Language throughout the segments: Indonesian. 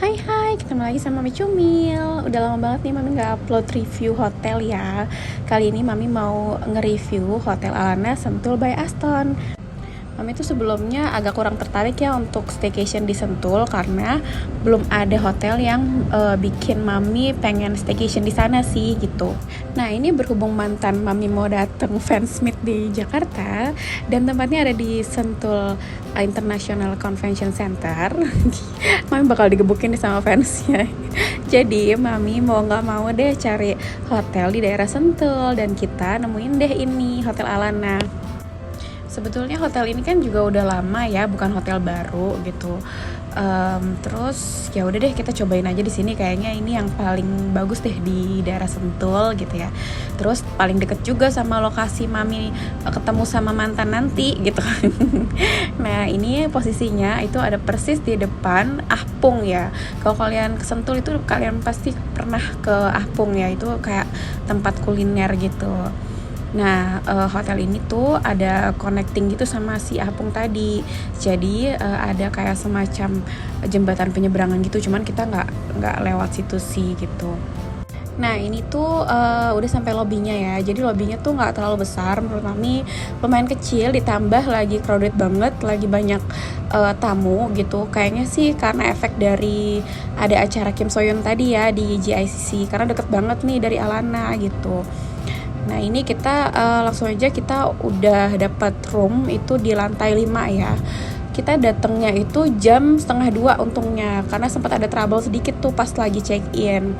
Hai hai, ketemu lagi sama Mami Cumil. Udah lama banget nih Mami gak upload review hotel ya. Kali ini Mami mau nge-review Hotel Alana Sentul by Aston. Mami tuh sebelumnya agak kurang tertarik ya untuk staycation di Sentul karena belum ada hotel yang bikin Mami pengen staycation di sana sih gitu. Nah ini berhubung mantan Mami mau dateng fans meet di Jakarta dan tempatnya ada di Sentul International Convention Center. Mami bakal digebukin nih sama fansnya. Jadi Mami mau nggak mau deh cari hotel di daerah Sentul dan kita nemuin deh ini Hotel Alana. Sebetulnya hotel ini kan juga udah lama ya, bukan hotel baru gitu. Terus ya udah deh kita cobain aja di sini. Kayaknya ini yang paling bagus deh di daerah Sentul gitu ya. Terus paling deket juga sama lokasi Mami ketemu sama mantan nanti gitu. Nah ini posisinya itu ada persis di depan Ahpung ya. Kalau kalian ke Sentul itu kalian pasti pernah ke Ahpung ya. Itu kayak tempat kuliner gitu. Nah, hotel ini tuh ada connecting gitu sama si Apung tadi. Jadi ada kayak semacam jembatan penyeberangan gitu. Cuman kita nggak lewat situ sih gitu. Nah ini tuh udah sampai lobbynya ya. Jadi lobbynya tuh nggak terlalu besar. Menurut Mami lumayan kecil. Ditambah lagi crowded banget, lagi banyak tamu gitu. Kayaknya sih karena efek dari ada acara Kim So Hyun tadi ya di GICC. Karena deket banget nih dari Alana gitu. Nah ini kita langsung aja kita udah dapat room itu di lantai 5 ya. Kita datangnya itu jam 1:30 untungnya karena sempat ada trouble sedikit tuh pas lagi check in.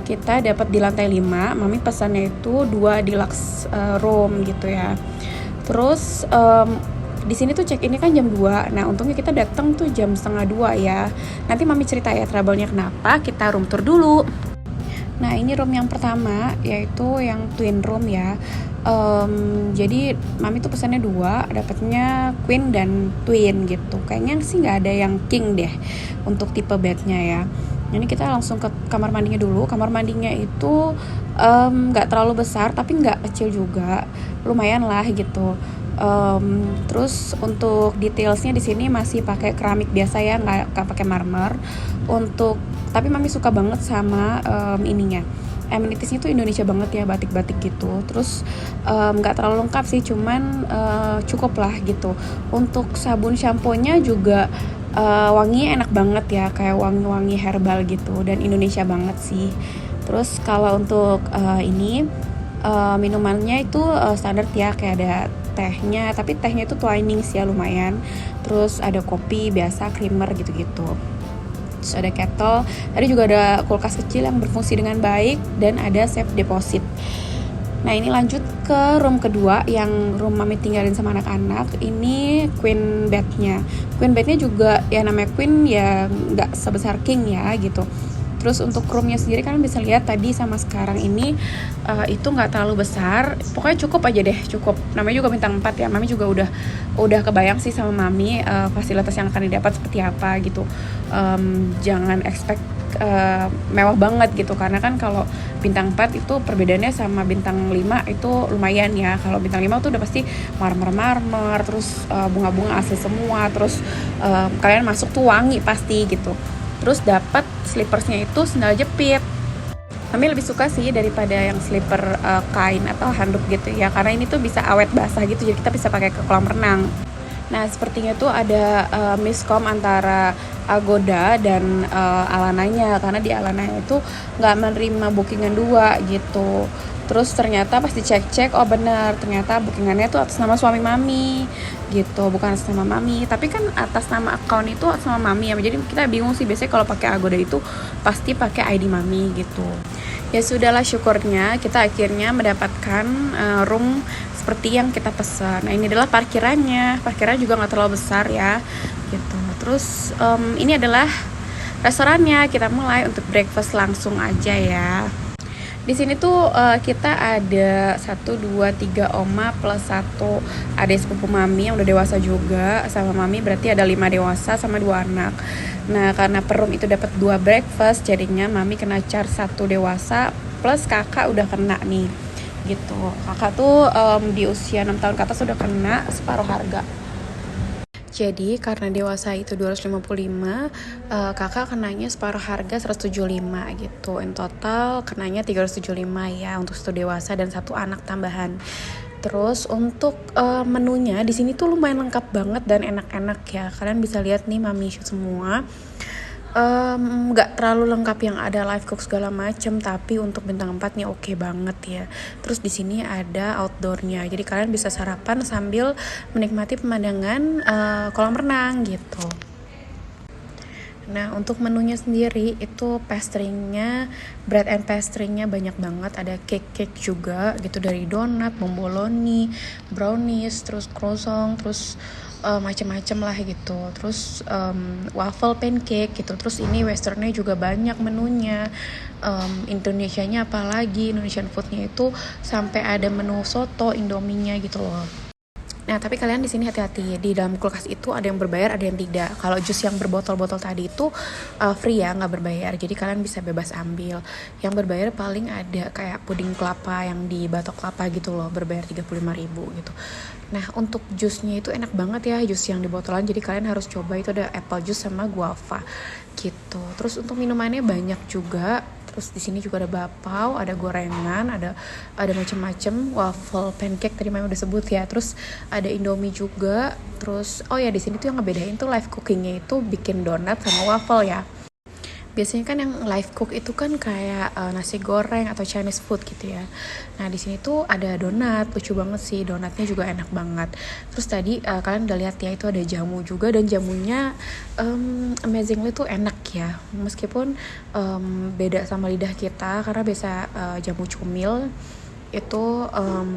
Kita dapat di lantai 5, Mami pesannya itu 2 deluxe room gitu ya. Terus di sini tuh check innya kan jam 2. Nah untungnya kita datang tuh jam 1:30 ya. Nanti Mami cerita ya trouble-nya kenapa. Kita room tour dulu. Nah ini room yang pertama yaitu yang twin room ya. Jadi Mami tuh pesannya 2, dapatnya queen dan twin gitu. Kayaknya sih nggak ada yang king deh untuk tipe bednya ya. Ini kita langsung ke kamar mandinya dulu. Kamar mandinya itu nggak terlalu besar tapi nggak kecil juga, lumayan lah gitu. Terus untuk detailsnya di sini masih pakai keramik biasa ya, nggak pakai marmer. Tapi Mami suka banget sama ininya. Amenitiesnya tuh Indonesia banget ya, batik-batik gitu. Terus nggak terlalu lengkap sih, cuman cukup lah gitu. Untuk sabun shampoo-nya juga wanginya enak banget ya, kayak wangi-wangi herbal gitu dan Indonesia banget sih. Terus kalau untuk ini minumannya itu standar ya, kayak ada tehnya, tapi tehnya itu Twinings ya lumayan. Terus ada kopi biasa, creamer gitu-gitu. Terus ada kettle, tadi juga ada kulkas kecil yang berfungsi dengan baik dan ada safe deposit. Nah ini lanjut ke room kedua yang room Mami tinggalin sama anak-anak. Ini queen bednya. Queen bednya juga ya namanya queen ya nggak sebesar king ya gitu. Terus untuk roomnya sendiri kalian bisa lihat tadi sama sekarang ini itu nggak terlalu besar. Pokoknya cukup aja deh, cukup. Namanya juga bintang 4 ya. Mami juga udah kebayang sih sama Mami fasilitas yang akan didapat seperti apa gitu. Jangan expect mewah banget gitu, karena kan kalau bintang 4 itu perbedaannya sama bintang 5 itu lumayan ya. Kalau bintang 5 tuh udah pasti marmer, terus bunga-bunga asli semua, terus kalian masuk tuh wangi pasti gitu. Terus dapat slipersnya itu sandal jepit. Kami lebih suka sih daripada yang slipper kain atau handuk gitu ya, karena ini tuh bisa awet basah gitu, jadi kita bisa pakai ke kolam renang. Nah sepertinya tuh ada miskom antara Agoda dan Alananya, karena di Alananya itu nggak menerima bookingan 2 gitu. Terus ternyata pas dicek-cek, oh benar, ternyata bookingannya tuh atas nama suami Mami gitu, bukan atas nama Mami. Tapi kan atas nama account itu atas nama Mami ya, jadi kita bingung sih, biasanya kalau pakai Agoda itu pasti pakai ID Mami gitu. Ya sudahlah, syukurnya kita akhirnya mendapatkan room seperti yang kita pesan. Nah ini adalah parkirannya juga nggak terlalu besar ya gitu. Terus ini adalah restorannya. Kita mulai untuk breakfast langsung aja ya. Di sini tuh kita ada 1, 2, 3 oma plus 1 adik sepupu Mami yang udah dewasa juga sama Mami, berarti ada 5 dewasa sama 2 anak. Nah karena per room itu dapat 2 breakfast, jadinya Mami kena charge 1 dewasa plus kakak udah kena nih gitu. Kakak tuh di usia 6 tahun ke atas udah kena separuh harga. Jadi karena dewasa itu 255, kakak kenanya separuh harga 175 gitu. In total kenanya 375 ya untuk satu dewasa dan satu anak tambahan. Terus untuk menunya di sini tuh lumayan lengkap banget dan enak-enak ya. Kalian bisa lihat nih mami shoot semua. Nggak terlalu lengkap yang ada live cook segala macem, tapi untuk bintang 4 nih oke banget ya. Terus di sini ada outdoornya, jadi kalian bisa sarapan sambil menikmati pemandangan kolam renang gitu. Nah untuk menunya sendiri itu pastry-nya, bread and pastry-nya banyak banget. Ada cake juga gitu, dari donat, bomboloni, brownies, terus croissant, terus macem-macem lah gitu. Terus waffle pancake gitu. Terus ini westernnya juga banyak menunya. Indonesianya apalagi, Indonesian foodnya itu sampai ada menu soto, indominya gitu loh. Nah, tapi kalian di sini hati-hati. Di dalam kulkas itu ada yang berbayar, ada yang tidak. Kalau jus yang berbotol-botol tadi itu free ya, nggak berbayar. Jadi kalian bisa bebas ambil. Yang berbayar paling ada kayak puding kelapa yang di batok kelapa gitu loh, berbayar 35.000 gitu. Nah, untuk jusnya itu enak banget ya, jus yang di botolan. Jadi kalian harus coba, itu ada apple juice sama guava gitu. Terus untuk minumannya banyak juga. Terus di sini juga ada bakpao, ada gorengan, ada macam-macam, waffle, pancake tadi memang udah sebut ya. Terus ada indomie juga. Terus oh ya, di sini tuh yang ngebedain tuh live cookingnya itu bikin donat sama waffle ya. Biasanya kan yang live cook itu kan kayak nasi goreng atau Chinese food gitu ya. Nah di sini tuh ada donat, lucu banget sih, donatnya juga enak banget. Terus tadi kalian udah lihat ya, itu ada jamu juga, dan jamunya amazingly tuh enak ya. Meskipun beda sama lidah kita karena biasa jamu cumil itu,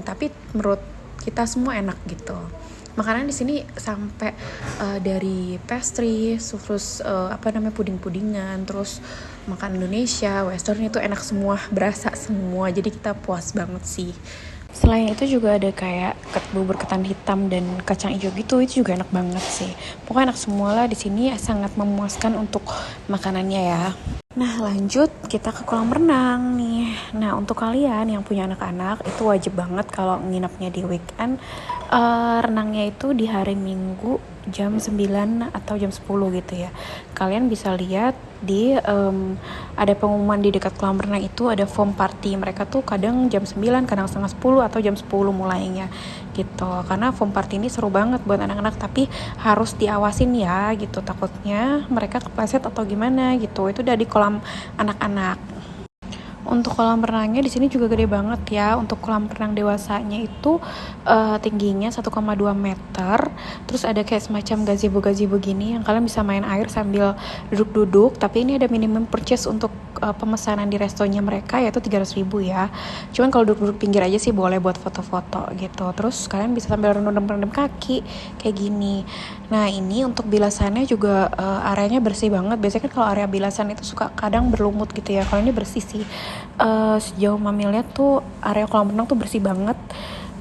tapi menurut kita semua enak gitu. Makanan di sini sampai dari pastry, terus puding-pudingan, terus makan Indonesia, western itu enak semua, berasa semua. Jadi kita puas banget sih. Selain itu juga ada kayak bubur ketan hitam dan kacang hijau gitu, itu juga enak banget sih. Pokoknya enak semua lah di sini, sangat memuaskan untuk makanannya ya. Nah lanjut kita ke kolam renang nih. Nah untuk kalian yang punya anak-anak itu wajib banget kalau nginepnya di weekend, renangnya itu di hari Minggu jam 9 atau jam 10 gitu ya. Kalian bisa lihat di ada pengumuman di dekat kolam renang itu ada foam party. Mereka tuh kadang jam 9, kadang setengah 10 atau jam 10 mulainya gitu. Karena foam party ini seru banget buat anak-anak, tapi harus diawasin ya gitu. Takutnya mereka kepleset atau gimana gitu. Itu udah di kolam anak-anak. Untuk kolam renangnya di sini juga gede banget ya. Untuk kolam renang dewasanya itu tingginya 1,2 meter. Terus ada kayak semacam gazebo gini yang kalian bisa main air sambil duduk-duduk. Tapi ini ada minimum purchase untuk pemesanan di restonya mereka, yaitu 300.000 ya. Cuman kalau duduk-duduk pinggir aja sih boleh buat foto-foto gitu. Terus kalian bisa sambil rendam-rendam kaki kayak gini. Nah ini untuk bilasannya juga areanya bersih banget. Biasanya kan kalau area bilasan itu suka kadang berlumut gitu ya. Kalau ini bersih sih. Sejauh mami lihat tuh area kolam renang tuh bersih banget.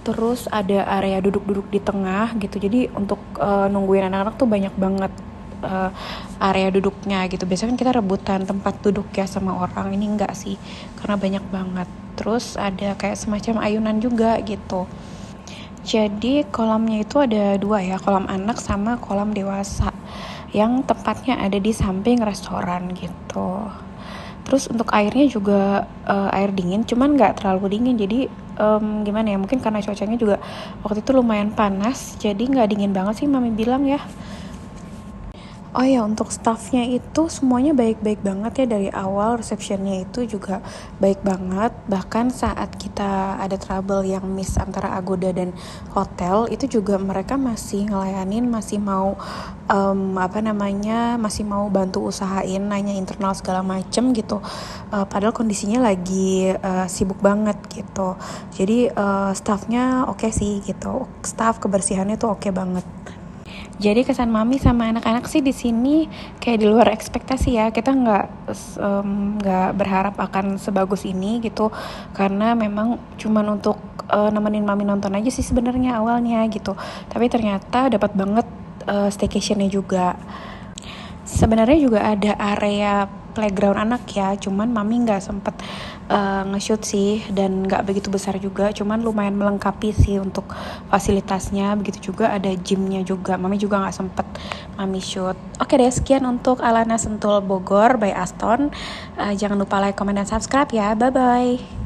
Terus ada area duduk-duduk di tengah gitu. Jadi untuk nungguin anak-anak tuh banyak banget area duduknya gitu. Biasanya kan kita rebutan tempat duduk ya sama orang. Ini enggak sih, karena banyak banget. Terus ada kayak semacam ayunan juga gitu. Jadi kolamnya itu ada 2 ya, kolam anak sama kolam dewasa, yang tempatnya ada di samping restoran gitu. Terus untuk airnya juga air dingin, cuman nggak terlalu dingin. Jadi gimana ya, mungkin karena cuacanya juga waktu itu lumayan panas, jadi nggak dingin banget sih mami bilang ya. Oh ya, untuk staffnya itu semuanya baik-baik banget ya. Dari awal receptionnya itu juga baik banget. Bahkan saat kita ada trouble yang miss antara Agoda dan hotel, itu juga mereka masih ngelayanin, masih mau masih mau bantu usahain, nanya internal segala macem gitu. Padahal kondisinya lagi sibuk banget gitu. Jadi staffnya oke sih gitu. Staff kebersihannya tuh oke banget. Jadi kesan mami sama anak-anak sih di sini kayak di luar ekspektasi ya. Kita nggak berharap akan sebagus ini gitu, karena memang cuman untuk nemenin mami nonton aja sih sebenarnya awalnya gitu. Tapi ternyata dapat banget staycationnya juga. Sebenarnya juga ada area playground anak ya, cuman mami nggak sempet nge-shoot sih, dan nggak begitu besar juga, cuman lumayan melengkapi sih untuk fasilitasnya. Begitu juga ada gymnya juga, mami juga nggak sempet mami shoot. Oke deh, sekian untuk Alana Sentul Bogor by Aston. Jangan lupa like, comment, dan subscribe ya. Bye bye.